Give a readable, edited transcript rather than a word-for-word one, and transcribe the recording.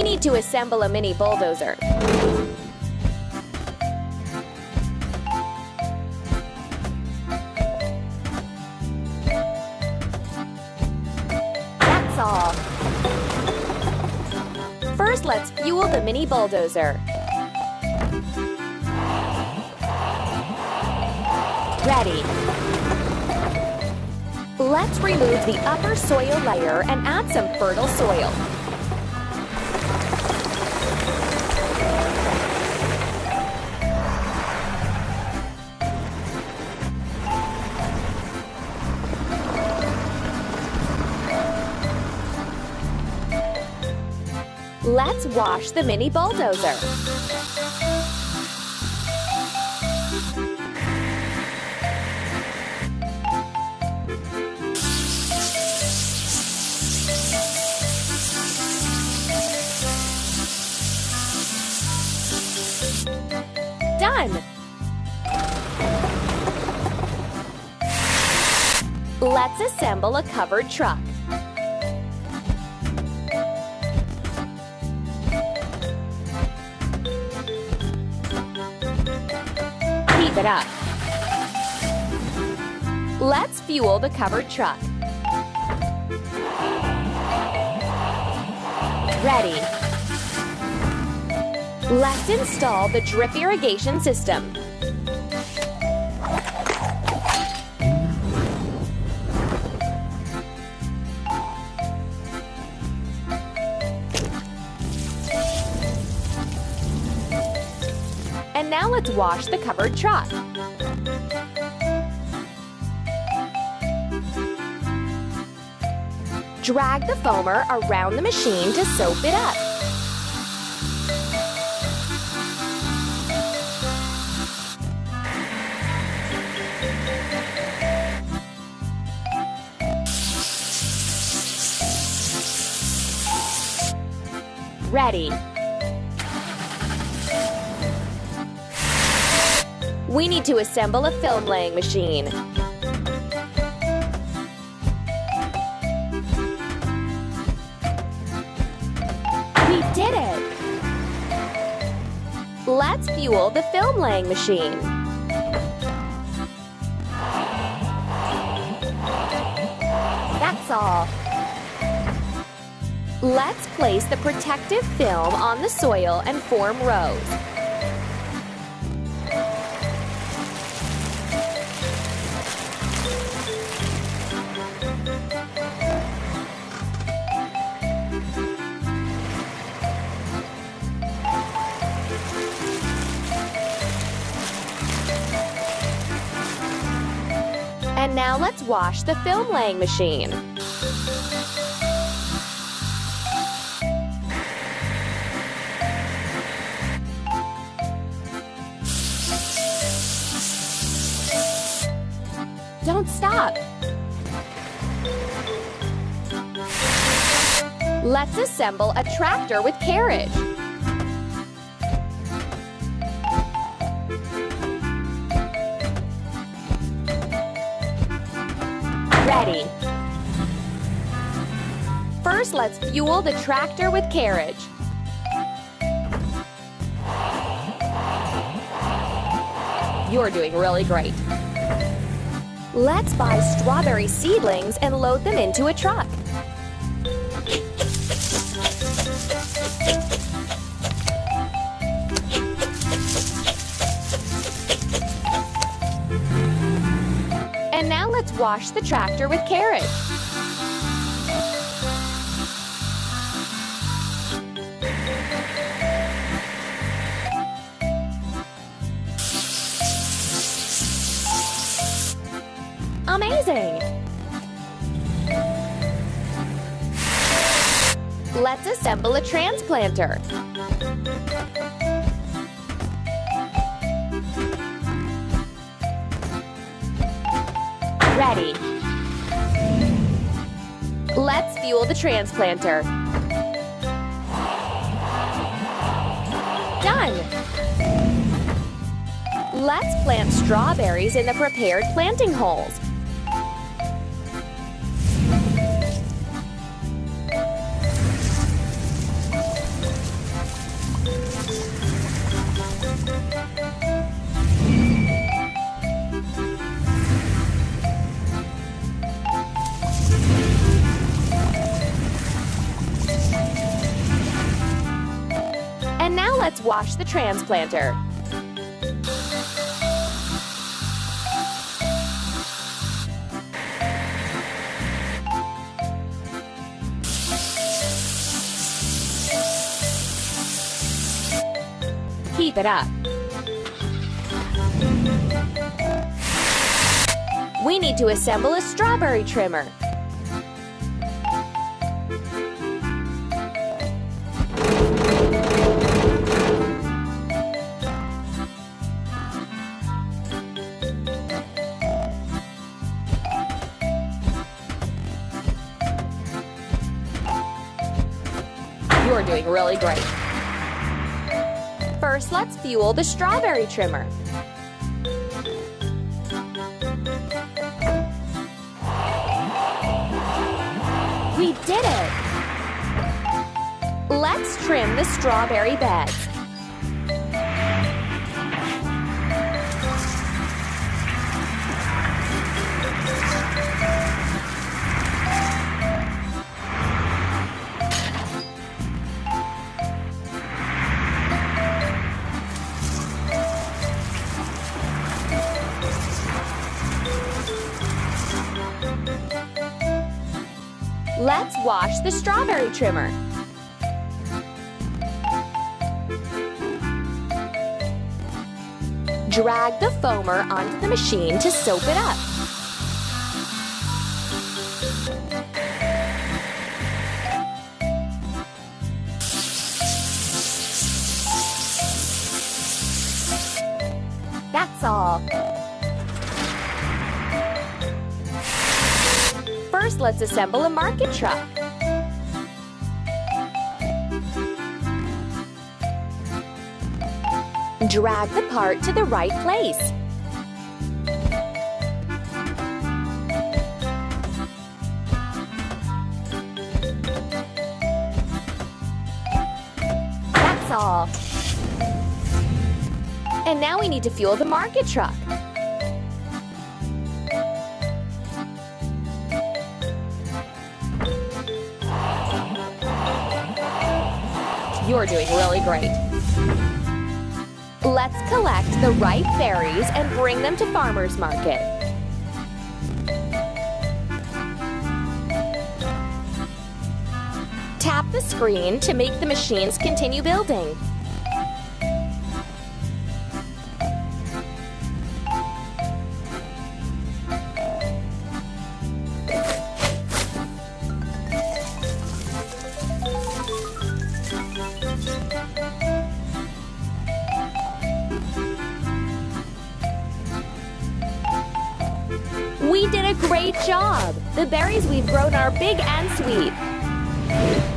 need to assemble a mini bulldozer. That's all. First, let's fuel the mini bulldozer. Ready. Let's remove the upper soil layer and add some fertile soil. Let's wash the mini bulldozer. Done! Let's assemble a covered truck. Keep it up. Let's fuel the covered truck. Ready. Let's install the drip irrigation system. And now let's wash the covered truck. Drag the foamer around the machine to soap it up. Ready. We need to assemble a film laying machine. We did it! Let's fuel the film laying machine. That's all. Let's place the protective film on the soil and form rows. And now let's wash the film laying machine. Don't stop. Let's assemble a tractor with carriage. Ready. First, let's fuel the tractor with carriage. You're doing really great. Let's buy strawberry seedlings and load them into a truck. And now let's wash the tractor with carriage. Amazing! Let's assemble a transplanter. Ready. Let's fuel the transplanter. Done! Let's plant strawberries in the prepared planting holes. let's wash the transplanter. Keep it up. We need to assemble a strawberry trimmer. You're doing really great. First, let's fuel the strawberry trimmer. We did it! Let's trim the strawberry beds. Let's wash the strawberry trimmer. Drag the foamer onto the machine to soap it up. That's all. First, let's assemble a market truck. Drag the part to the right place. That's all. And now we need to fuel the market truck. You're doing really great. Let's collect the ripe berries and bring them to farmers market. Tap the screen to make the machines continue building. We did a great job! The berries we've grown are big and sweet.